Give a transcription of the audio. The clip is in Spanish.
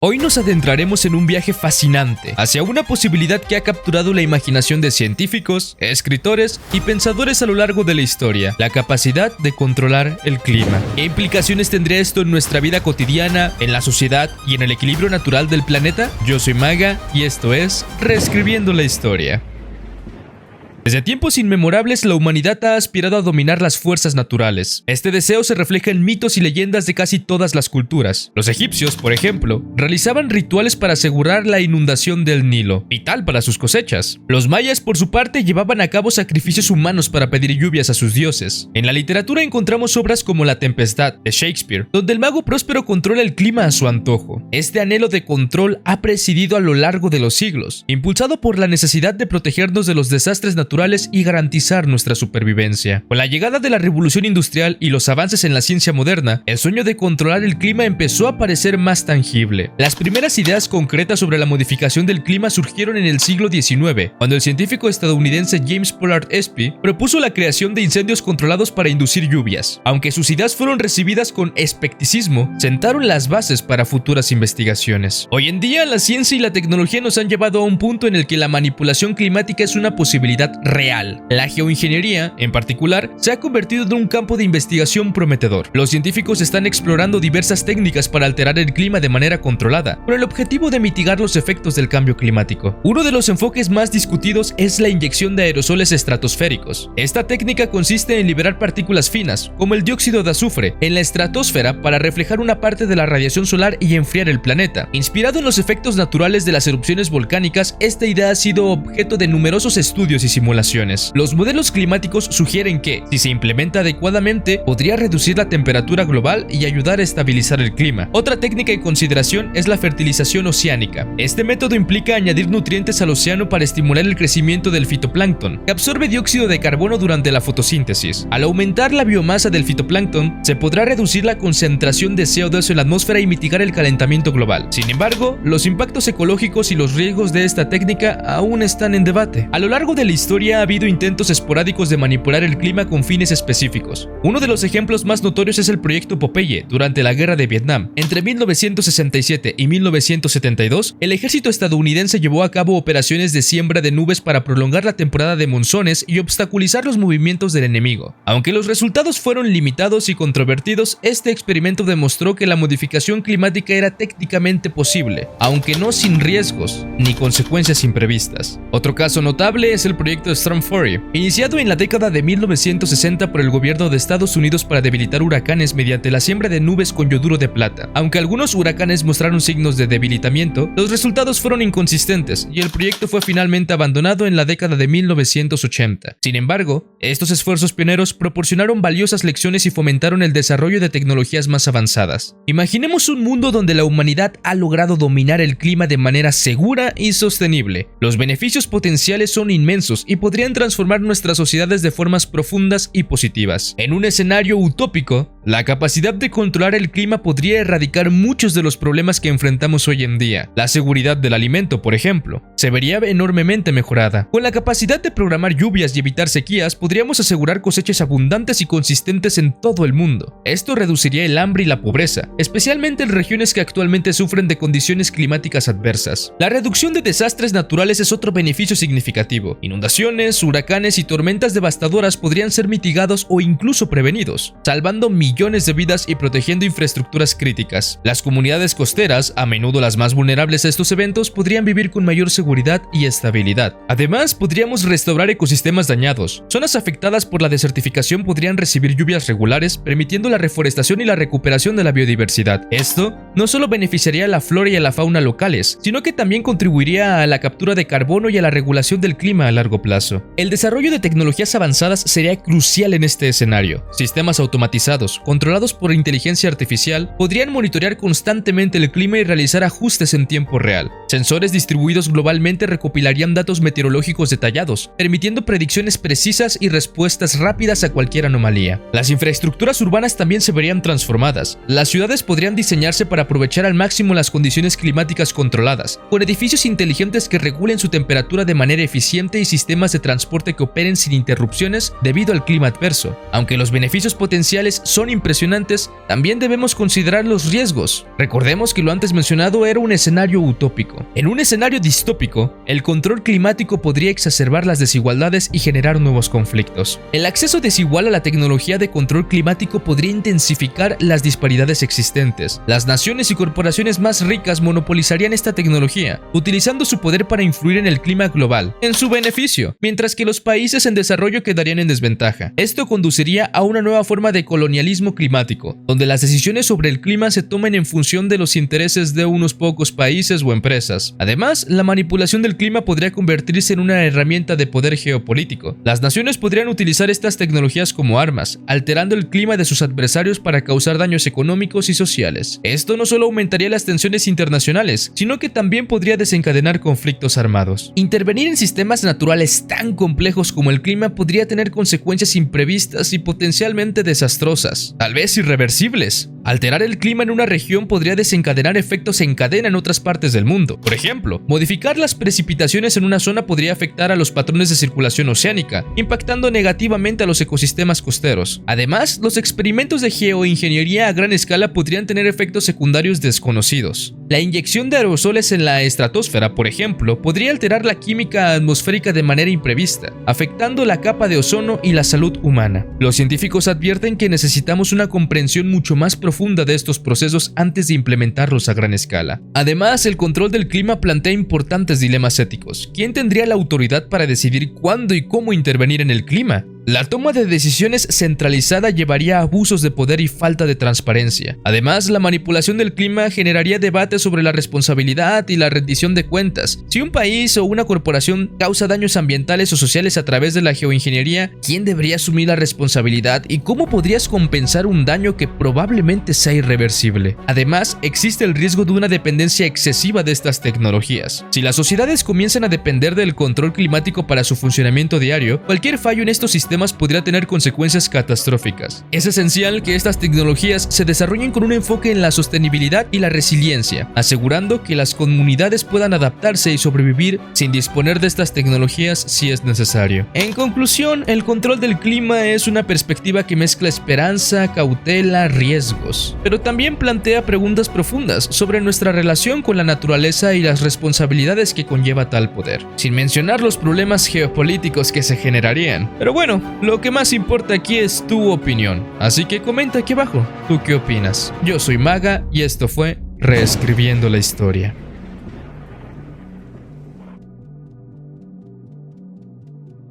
Hoy nos adentraremos en un viaje fascinante hacia una posibilidad que ha capturado la imaginación de científicos, escritores y pensadores a lo largo de la historia: la capacidad de controlar el clima. ¿Qué implicaciones tendría esto en nuestra vida cotidiana, en la sociedad y en el equilibrio natural del planeta? Yo soy Maga y esto es Reescribiendo la Historia. Desde tiempos inmemorables, la humanidad ha aspirado a dominar las fuerzas naturales. Este deseo se refleja en mitos y leyendas de casi todas las culturas. Los egipcios, por ejemplo, realizaban rituales para asegurar la inundación del Nilo, vital para sus cosechas. Los mayas, por su parte, llevaban a cabo sacrificios humanos para pedir lluvias a sus dioses. En la literatura encontramos obras como La Tempestad, de Shakespeare, donde el mago próspero controla el clima a su antojo. Este anhelo de control ha presidido a lo largo de los siglos, impulsado por la necesidad de protegernos de los desastres naturales y garantizar nuestra supervivencia. Con la llegada de la revolución industrial y los avances en la ciencia moderna, el sueño de controlar el clima empezó a parecer más tangible. Las primeras ideas concretas sobre la modificación del clima surgieron en el siglo XIX, cuando el científico estadounidense James Pollard Espy propuso la creación de incendios controlados para inducir lluvias. Aunque sus ideas fueron recibidas con escepticismo, sentaron las bases para futuras investigaciones. Hoy en día, la ciencia y la tecnología nos han llevado a un punto en el que la manipulación climática es una posibilidad real. La geoingeniería, en particular, se ha convertido en un campo de investigación prometedor. Los científicos están explorando diversas técnicas para alterar el clima de manera controlada, con el objetivo de mitigar los efectos del cambio climático. Uno de los enfoques más discutidos es la inyección de aerosoles estratosféricos. Esta técnica consiste en liberar partículas finas, como el dióxido de azufre, en la estratosfera para reflejar una parte de la radiación solar y enfriar el planeta. Inspirado en los efectos naturales de las erupciones volcánicas, esta idea ha sido objeto de numerosos estudios y simulaciones. Los modelos climáticos sugieren que, si se implementa adecuadamente, podría reducir la temperatura global y ayudar a estabilizar el clima. Otra técnica en consideración es la fertilización oceánica. Este método implica añadir nutrientes al océano para estimular el crecimiento del fitoplancton, que absorbe dióxido de carbono durante la fotosíntesis. Al aumentar la biomasa del fitoplancton, se podrá reducir la concentración de CO2 en la atmósfera y mitigar el calentamiento global. Sin embargo, los impactos ecológicos y los riesgos de esta técnica aún están en debate. A lo largo de la historia ha habido intentos esporádicos de manipular el clima con fines específicos. Uno de los ejemplos más notorios es el proyecto Popeye durante la Guerra de Vietnam. Entre 1967 y 1972, el ejército estadounidense llevó a cabo operaciones de siembra de nubes para prolongar la temporada de monzones y obstaculizar los movimientos del enemigo. Aunque los resultados fueron limitados y controvertidos, este experimento demostró que la modificación climática era técnicamente posible, aunque no sin riesgos ni consecuencias imprevistas. Otro caso notable es el proyecto Storm Fury, iniciado en la década de 1960 por el gobierno de Estados Unidos para debilitar huracanes mediante la siembra de nubes con yoduro de plata. Aunque algunos huracanes mostraron signos de debilitamiento, los resultados fueron inconsistentes y el proyecto fue finalmente abandonado en la década de 1980. Sin embargo, estos esfuerzos pioneros proporcionaron valiosas lecciones y fomentaron el desarrollo de tecnologías más avanzadas. Imaginemos un mundo donde la humanidad ha logrado dominar el clima de manera segura y sostenible. Los beneficios potenciales son inmensos y podrían transformar nuestras sociedades de formas profundas y positivas. En un escenario utópico, la capacidad de controlar el clima podría erradicar muchos de los problemas que enfrentamos hoy en día. La seguridad del alimento, por ejemplo, se vería enormemente mejorada. Con la capacidad de programar lluvias y evitar sequías, podríamos asegurar cosechas abundantes y consistentes en todo el mundo. Esto reduciría el hambre y la pobreza, especialmente en regiones que actualmente sufren de condiciones climáticas adversas. La reducción de desastres naturales es otro beneficio significativo. Inundaciones, huracanes y tormentas devastadoras podrían ser mitigados o incluso prevenidos, salvando millones de vidas y protegiendo infraestructuras críticas. Las comunidades costeras, a menudo las más vulnerables a estos eventos, podrían vivir con mayor seguridad y estabilidad. Además, podríamos restaurar ecosistemas dañados. Zonas afectadas por la desertificación podrían recibir lluvias regulares, permitiendo la reforestación y la recuperación de la biodiversidad. Esto no solo beneficiaría a la flora y a la fauna locales, sino que también contribuiría a la captura de carbono y a la regulación del clima a largo plazo. El desarrollo de tecnologías avanzadas sería crucial en este escenario. Sistemas automatizados, controlados por inteligencia artificial, podrían monitorear constantemente el clima y realizar ajustes en tiempo real. Sensores distribuidos globalmente recopilarían datos meteorológicos detallados, permitiendo predicciones precisas y respuestas rápidas a cualquier anomalía. Las infraestructuras urbanas también se verían transformadas. Las ciudades podrían diseñarse para aprovechar al máximo las condiciones climáticas controladas, con edificios inteligentes que regulen su temperatura de manera eficiente y sistemas de transporte que operen sin interrupciones debido al clima adverso. Aunque los beneficios potenciales son son impresionantes, también debemos considerar los riesgos. Recordemos que lo antes mencionado era un escenario utópico. En un escenario distópico, el control climático podría exacerbar las desigualdades y generar nuevos conflictos. El acceso desigual a la tecnología de control climático podría intensificar las disparidades existentes. Las naciones y corporaciones más ricas monopolizarían esta tecnología, utilizando su poder para influir en el clima global, en su beneficio, mientras que los países en desarrollo quedarían en desventaja. Esto conduciría a una nueva forma de colonialismo climático, donde las decisiones sobre el clima se tomen en función de los intereses de unos pocos países o empresas. Además, la manipulación del clima podría convertirse en una herramienta de poder geopolítico. Las naciones podrían utilizar estas tecnologías como armas, alterando el clima de sus adversarios para causar daños económicos y sociales. Esto no solo aumentaría las tensiones internacionales, sino que también podría desencadenar conflictos armados. Intervenir en sistemas naturales tan complejos como el clima podría tener consecuencias imprevistas y potencialmente desastrosas, tal vez irreversibles. Alterar el clima en una región podría desencadenar efectos en cadena en otras partes del mundo. Por ejemplo, modificar las precipitaciones en una zona podría afectar a los patrones de circulación oceánica, impactando negativamente a los ecosistemas costeros. Además, los experimentos de geoingeniería a gran escala podrían tener efectos secundarios desconocidos. La inyección de aerosoles en la estratosfera, por ejemplo, podría alterar la química atmosférica de manera imprevista, afectando la capa de ozono y la salud humana. Los científicos advierten que necesitamos una comprensión mucho más profunda de estos procesos antes de implementarlos a gran escala. Además, el control del clima plantea importantes dilemas éticos. ¿Quién tendría la autoridad para decidir cuándo y cómo intervenir en el clima? La toma de decisiones centralizada llevaría a abusos de poder y falta de transparencia. Además, la manipulación del clima generaría debates sobre la responsabilidad y la rendición de cuentas. Si un país o una corporación causa daños ambientales o sociales a través de la geoingeniería, ¿quién debería asumir la responsabilidad y cómo podrías compensar un daño que probablemente sea irreversible? Además, existe el riesgo de una dependencia excesiva de estas tecnologías. Si las sociedades comienzan a depender del control climático para su funcionamiento diario, cualquier fallo en estos sistemas podría tener consecuencias catastróficas. Es esencial que estas tecnologías se desarrollen con un enfoque en la sostenibilidad y la resiliencia, asegurando que las comunidades puedan adaptarse y sobrevivir sin disponer de estas tecnologías si es necesario. En conclusión, el control del clima es una perspectiva que mezcla esperanza, cautela, riesgos, pero también plantea preguntas profundas sobre nuestra relación con la naturaleza y las responsabilidades que conlleva tal poder, sin mencionar los problemas geopolíticos que se generarían. Pero bueno, lo que más importa aquí es tu opinión, así que comenta aquí abajo, ¿tú qué opinas? Yo soy Maga y esto fue Reescribiendo la Historia.